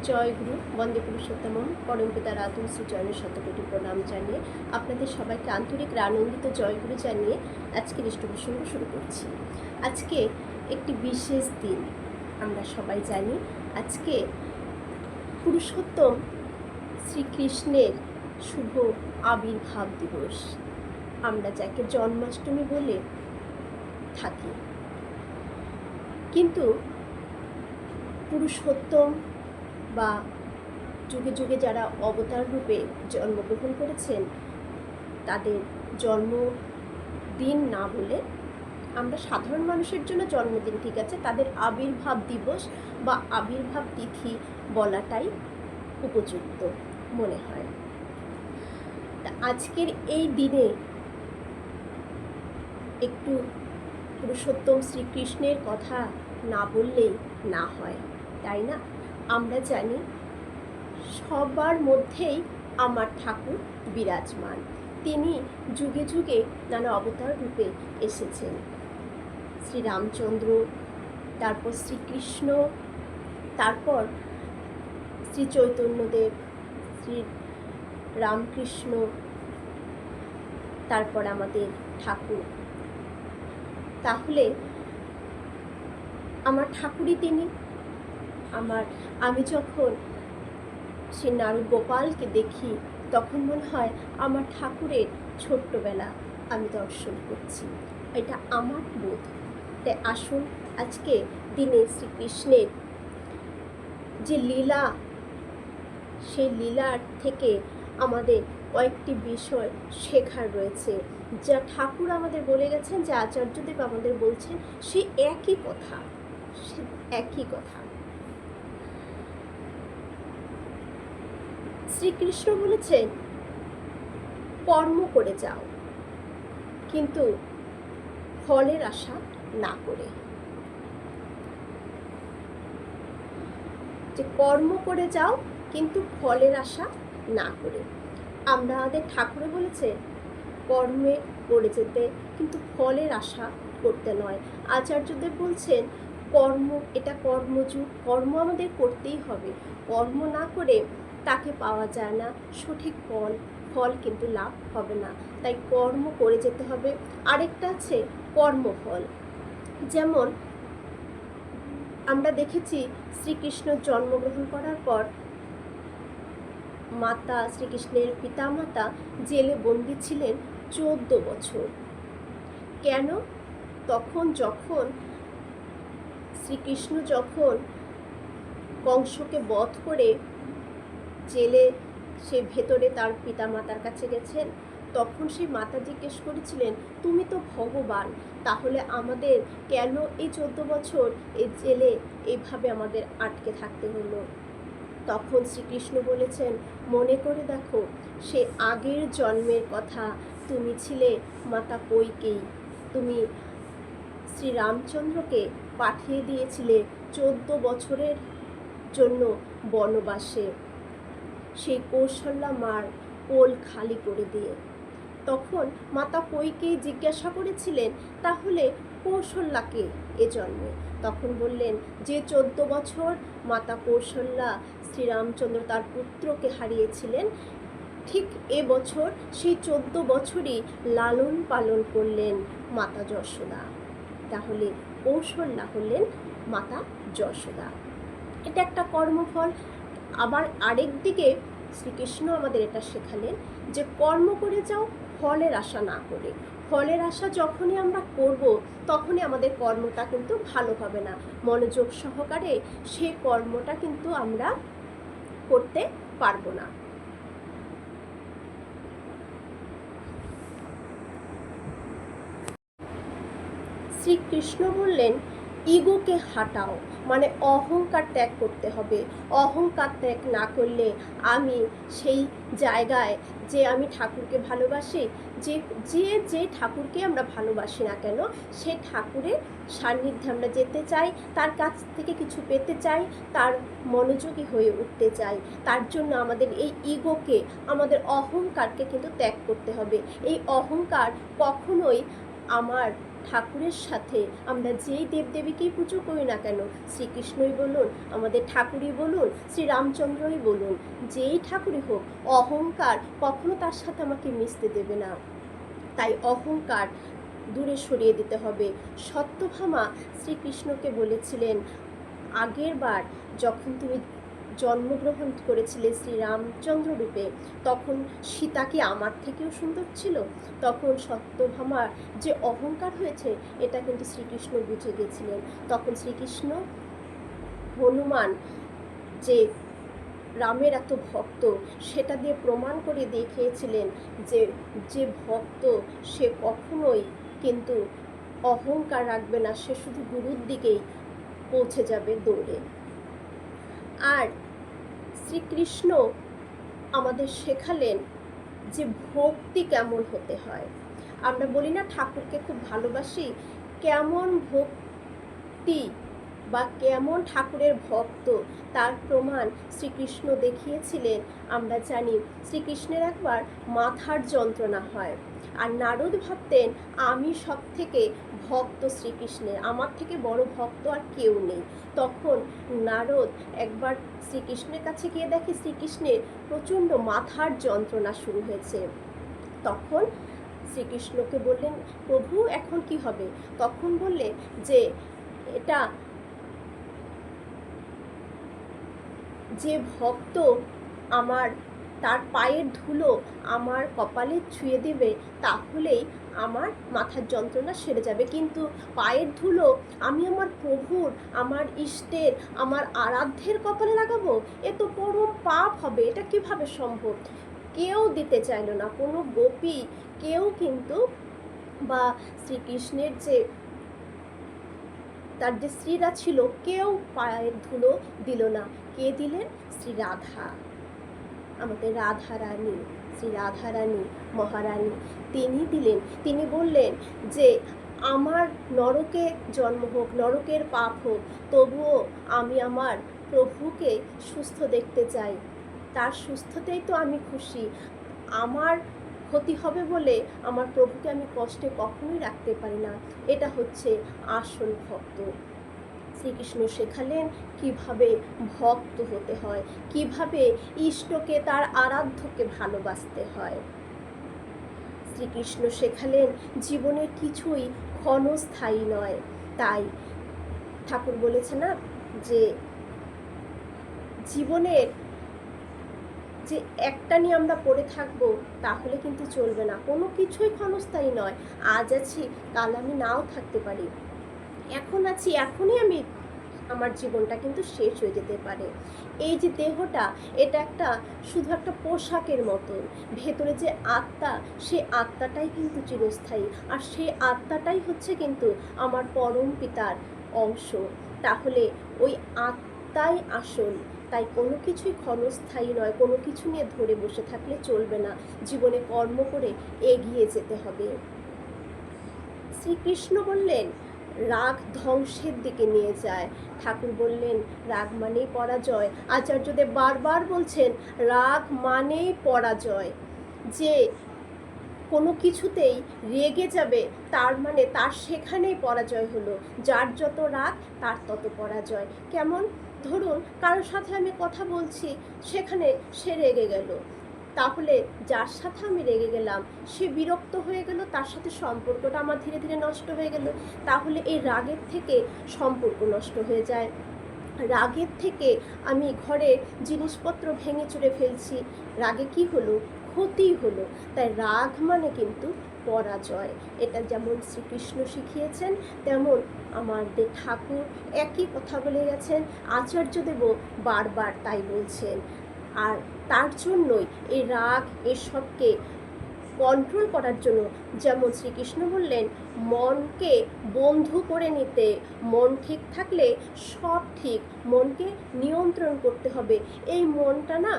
জয় গুরু বন্দে পুরুষোত্তমম পরমপিতা রাতুল শ্রীচরণের শতকোটি প্রণাম জানিয়ে আপনাদের সবাইকে আন্তরিক আনন্দিত জয়গুরু জানিয়ে আজকের ইষ্টপ্রসঙ্গ শুরু করছি। আজকে একটি বিশেষ দিন, আমরা সবাই জানি আজকে পুরুষোত্তম শ্রীকৃষ্ণের শুভ আবির্ভাব দিবস, আমরা যাকে জন্মাষ্টমী বলে থাকি। কিন্তু পুরুষোত্তম বা যুগে যুগে যারা অবতার রূপে জন্মগ্রহণ করেছেন তাদের জন্মদিন না বলে আমরা সাধারণ মানুষের জন্য জন্মদিন ঠিক আছে, তাদের আবির্ভাব দিবস বা আবির্ভাব তিথি বলাটাই উপযুক্ত মনে হয়। তা আজকের এই দিনে একটু পুরুষোত্তম শ্রীকৃষ্ণের কথা না বললেই না হয়, তাই না? আমরা জানি সবার মধ্যেই আমার ঠাকুর বিরাজমান, তিনি যুগে যুগে নানা অবতার রূপে এসেছেন। শ্রীরামচন্দ্র, তারপর শ্রীকৃষ্ণ, তারপর শ্রী চৈতন্যদেব, শ্রী রামকৃষ্ণ, তারপর আমাদের ঠাকুর। তাহলে আমার ঠাকুরই তিনি। আমি যখন সে নারী গোপালকে দেখি তখন মনে হয় আমার ঠাকুরের ছোট্টবেলা আমি দর্শন করছি, এটা আমার বোধ। তাই আসুন আজকে দিনে শ্রীকৃষ্ণের যে লীলা, সেই লীলার থেকে আমাদের কয়েকটি বিষয় শেখার রয়েছে, যা ঠাকুর আমাদের বলে গেছেন, যে আচার্যদেব আমাদের বলছেন, সে একই কথা। শ্রীকৃষ্ণ বলেছেন কর্ম করে যাও কিন্তু ফলের আশা না করে। যে কর্ম করে যাও কিন্তু ফলের আশা না করে। আমাদের ঠাকুরে বলেছে কর্মে করে যেতে, কিন্তু ফলের আশা করতে নয়। আচার্যদেব বলছেন কর্ম, এটা কর্মযুগ, কর্ম আমাদের করতেই হবে। কর্ম না করে তাকে পাওয়া যায় না সঠিক ফল কিন্তু লাভ হবে না, তাই কর্ম করে যেতে হবে। আরেকটা আছে কর্মফল। যেমন আমরা দেখেছি শ্রীকৃষ্ণ জন্মগ্রহণ করার পর মাতা, শ্রীকৃষ্ণের পিতামাতা জেলে বন্দী ছিলেন 14 বছর। কেন? তখন যখন শ্রীকৃষ্ণ কংসকে বধ করে জেলে সে ভেতরে তার পিতামাতার কাছে গেছেন, তখন সেই মাতা জিজ্ঞেস করেছিলেন তুমি তো ভগবান, তাহলে আমাদের কেন এই 14 বছর এই জেলে এইভাবে আমাদের আটকে থাকতে হলো? তখন শ্রীকৃষ্ণ বলেছেন মনে করে দেখো, সে আগের জন্মের কথা, তুমি ছিলে মাতা কৈকেয়ী, তুমি শ্রীরামচন্দ্রকে পাঠিয়ে দিয়েছিলে 14 বছরের জন্য বনবাসে, সেই কৌশল্যা মার কোল খালি করে দিয়ে। তখন মাতা কৈকেয়ী জিজ্ঞাসা করেছিলেন তাহলে কৌশল্যাকে এ জন্মে? তখন বললেন যে 14 বছর মাতা কৌশল্যা শ্রীরামচন্দ্র তার পুত্রকে হারিয়েছিলেন, ঠিক এবছর সেই 14 বছরই লালন পালন করলেন মাতা যশোদা। তাহলে কৌশল্যা হলেন মাতা যশোদা। এটা একটা কর্মফল। আবার আরেক দিকে শ্রীকৃষ্ণ আমাদের এটা শেখালেন যে কর্ম করে যাও ফলের আশা না করে। ফলের আশা যখনই আমরা করব তখনই আমাদের কর্মটা কিন্তু ভালো হবে না, মনোযোগ সহকারে সে কর্মটা কিন্তু আমরা করতে পারবো না। শ্রীকৃষ্ণ বললেন ইগোকে হাটাও, মানে অহংকার ত্যাগ করতে হবে। অহংকার ত্যাগ না করলে আমি সেই জায়গায়, যে আমি ঠাকুরকে ভালোবাসি, যে ঠাকুরকে আমরা ভালোবাসি না কেন, সে ঠাকুরের সান্নিধ্যে আমরা যেতে চাই, তার কাছ থেকে কিছু পেতে চাই, তার মনোযোগী হয়ে উঠতে চাই। তার জন্য আমাদের এই ইগোকে, আমাদের অহংকারকে কিন্তু ত্যাগ করতে হবে। এই অহংকার কখনোই আমার ঠাকুরের সাথে আমরা যেই দেবদেবীকেই পুজো করি না কেন, শ্রীকৃষ্ণই বলুন, আমাদের ঠাকুরই বলুন, শ্রীরামচন্দ্রই বলুন, যেই ঠাকুরই হোক, অহংকার কখনো তার সাথে আমাকে মিশতে দেবে না। তাই অহংকার দূরে সরিয়ে দিতে হবে। সত্যভামা শ্রীকৃষ্ণকে বলেছিলেন, আগের বার যখন তুমি জন্মগ্রহণ করেছিলে শ্রীরামচন্দ্র রূপে, তখন সীতা কি আমার থেকেও সুন্দর ছিল? তখন সত্যভামার যে অহংকার হয়েছে এটা কিন্তু শ্রীকৃষ্ণ বুঝে গেছিলেন। তখন শ্রীকৃষ্ণ হনুমান যে রামের এত ভক্ত সেটা দিয়ে প্রমাণ করে দেখিয়েছিলেন যে যে ভক্ত সে কখনোই কিন্তু অহংকার রাখবে না, সে শুধু গুরুর দিকেই পৌঁছে যাবে দৌড়ে। আর শ্রীকৃষ্ণ আমাদের শেখালেন যে ভক্তি কেমন হতে হয়। আমরা বলি না ঠাকুরকে খুব ভালোবাসি, কেমন ভক্তি বা কেমন ঠাকুরের ভক্ত তার প্রমাণ শ্রীকৃষ্ণ দেখিয়েছিলেন। আমরা জানি শ্রীকৃষ্ণের একবার মাথার যন্ত্রণা হয়, আর নারদ ভাবতেন আমি সব থেকে ভক্ত শ্রীকৃষ্ণের, আমার থেকে বড় ভক্ত আর কেউ নেই। তখন নারদ একবার শ্রীকৃষ্ণের কাছে গিয়ে দেখে শ্রীকৃষ্ণের প্রচণ্ড মাথার যন্ত্রণা শুরু হয়েছে। তখন শ্রীকৃষ্ণকে বললেন, প্রভু এখন কি হবে? তখন বললেন যে এটা যে ভক্ত আমার তার পায়ের ধুলো আমার কপালে ছুঁয়ে দেবে তাহলেই আমার মাথার যন্ত্রণা সেরে যাবে, কিন্তু পায়ের ধুলো আমি আমার প্রভুর, আমার ইষ্টের, আমার আরাধ্যের কপালে লাগাবো, এ তো পরম পাপ হবে, এটা কিভাবে সম্ভব? কেউ দিতে চাইল না, কোনো গোপী কেউ কিন্তু, বা শ্রীকৃষ্ণের যে তার যে স্ত্রীরা ছিল কেউ পায়ের ধুলো দিল না। কে দিলেন? শ্রী রাধা, আমাদের রাধা রানী, শ্রী রাধা রানী মহারানী, তিনি দিলেন। তিনি বললেন যে আমার নরকে জন্ম হোক, নরকের পাপ হোক, তবুও আমি আমার প্রভুকে সুস্থ দেখতে চাই, তার সুস্থতেই তো আমি খুশি। আমার ক্ষতি হবে বলে আমার প্রভুকে আমি কষ্টে কখনোই রাখতে পারি না। এটা হচ্ছে আসল ভক্ত। শ্রীকৃষ্ণ শেখালেন কিভাবে ভক্ত হতে হয়, কিভাবে ইষ্টকে, তার আরাধ্যকে ভালোবাসতে হয়। শ্রীকৃষ্ণ শেখালেন জীবনের কিছুই ক্ষণস্থায়ী নয়। তাই ঠাকুর বলেছে না যে জীবনের যে একটা নিয়ে আমরা পড়ে থাকবো তাহলে কিন্তু চলবে না, কোনো কিছুই ক্ষণস্থায়ী নয়। আজ আছি, কাল আমি নাও থাকতে পারি, এখন আছি, এখনই আমি, আমার জীবনটা কিন্তু শেষ হয়ে যেতে পারে। এই যে দেহটা, এটা একটা শুধু একটা পোশাকের মতন, ভেতরে যে আত্মা, সে আত্মাটাই কিন্তু চিরস্থায়ী, আর সেই আত্মাটাই হচ্ছে কিন্তু আমার পরম পিতার অংশ। তাহলে ওই আত্মাই আসল। তাই কোনো কিছুই ক্ষণস্থায়ী নয়, কোনো কিছু নিয়ে ধরে বসে থাকলে চলবে না, জীবনে কর্ম করে এগিয়ে যেতে হবে। শ্রীকৃষ্ণ বললেন রাগ ধ্বংসের দিকে নিয়ে যায়। ঠাকুর বললেন রাগ মানেই পরাজয়। আচার্যদেব বারবার বলছেন রাগ মানেই পরাজয়। যে কোনো কিছুতেই রেগে যাবে তার মানে তার সেখানেই পরাজয় হলো। যার যত রাগ তার তত পরাজয়। কেমন? ধরুন কারোর সাথে আমি কথা বলছি, সেখানে সে রেগে গেল, তাহলে যার সাথে আমি রেগে গেলাম সে বিরক্ত হয়ে গেল, তার সাথে সম্পর্কটা আমার ধীরে ধীরে নষ্ট হয়ে গেল। তাহলে এই রাগের থেকে সম্পর্ক নষ্ট হয়ে যায়। রাগের থেকে আমি ঘরে জিনিসপত্র ভেঙে চুরে ফেলছি, রাগে কি হলো? ক্ষতি হলো। তাই রাগ মানে কিন্তু পরাজয়। এটা যেমন শ্রীকৃষ্ণ শিখিয়েছেন, তেমন আমাদের ঠাকুর একই কথা বলে গেছেন, আচার্যদেবও বারবার তাই বলছেন। আর তার জন্যই এই রাগ এসবকে কন্ট্রোল করার জন্য যেমন শ্রীকৃষ্ণ বললেন মনকে বন্ধু করে নিতে, মন ঠিক থাকলে সব ঠিক, মনকে নিয়ন্ত্রণ করতে হবে। এই মনটা না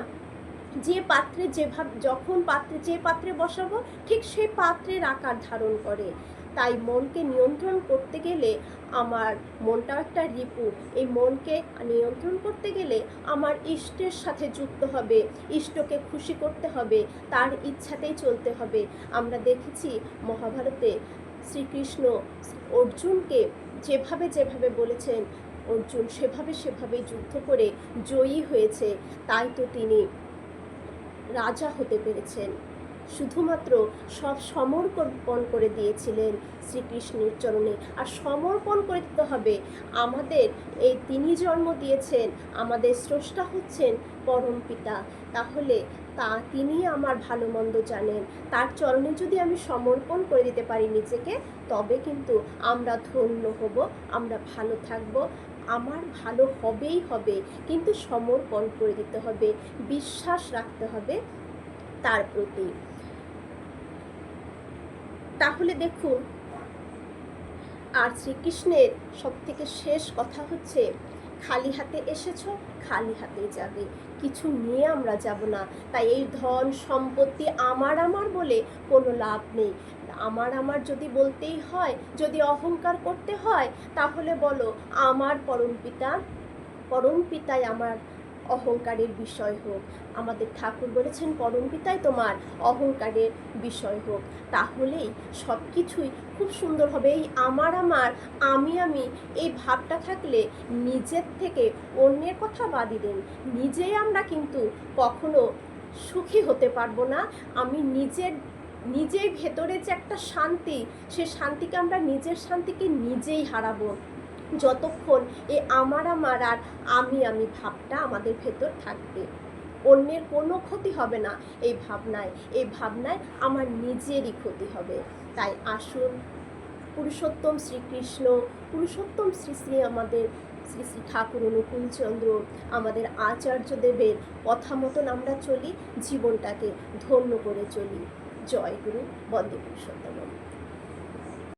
যে পাত্রে যেভাবে, যখন পাত্রে যে পাত্রে বসাবো ঠিক সেই পাত্রের আকার ধারণ করে। তাই মনকে নিয়ন্ত্রণ করতে গেলে আমার মনটাও একটা রিপু, এই মনকে নিয়ন্ত্রণ করতে গেলে আমার ইষ্টের সাথে যুক্ত হবে, ইষ্টকে খুশি করতে হবে, তার ইচ্ছাতেই চলতে হবে। আমরা দেখেছি মহাভারতে শ্রীকৃষ্ণ অর্জুনকে যেভাবে যেভাবে বলেছেন, অর্জুন সেভাবে সেভাবে যুদ্ধ করে জয়ী হয়েছে, তাই তো তিনি রাজা হতে পেরেছেন। শুধুমাত্র সব সমর্পণ করে দিয়েছিলেন শ্রীকৃষ্ণের চরণে। আর সমর্পণ করে দিতে হবে আমাদের, এই তিনি জন্ম দিয়েছেন, আমাদের স্রষ্টা হচ্ছেন পরম পিতা। তাহলে তিনি আমার ভালো মন্দ জানেন, তার চরণে যদি আমি সমর্পণ করে দিতে পারি নিজেকে, তবে কিন্তু আমরা ধন্য হব, আমরা ভালো থাকব, আমার ভালো হবেই হবে। কিন্তু সমর্পণ করে দিতে হবে, বিশ্বাস রাখতে হবে তার প্রতি। তাহলে দেখুন, আর শ্রীকৃষ্ণের সব থেকে শেষ কথা হচ্ছে, খালি হাতে এসেছো, খালি হাতেই যাবে, কিছু নিয়ে আমরা যাব না। তাই এই ধন সম্পত্তি আমার আমার বলে কোনো লাভ নেই। আমার আমার যদি বলতেই হয়, যদি অহংকার করতে হয়, তাহলে বলো আমার পরম পিতাই আমার অহংকারের বিষয় হোক। আমাদের ঠাকুর বলেছেন পরম পিতাই তোমার অহংকারের বিষয় হোক। তাহলেই সব কিছুই খুব সুন্দর হবে। এই আমার আমি এই ভাবটা থাকলে নিজের থেকে অন্যের কথা বাদই দেন, নিজেই আমরা কিন্তু কখনো সুখী হতে পারবো না। আমি নিজের ভেতরে যে একটা শান্তি, সে শান্তিকে আমরা নিজের শান্তিকে নিজেই হারাবো যতক্ষণ এই আমার আর আমি ভাবটা আমাদের ভেতর থাকবে। অন্যের কোনো ক্ষতি হবে না এই ভাবনায় আমার নিজেরই ক্ষতি হবে। তাই আসুন, পুরুষোত্তম শ্রীকৃষ্ণ, পুরুষোত্তম শ্রী শ্রী আমাদের শ্রী শ্রী ঠাকুর অনুকূলচন্দ্র, আমাদের আচার্যদেবের কথা মতন আমরা চলি, জীবনটাকে ধন্য করে চলি। জয় গুরু, বন্দে পুরুষোত্তম।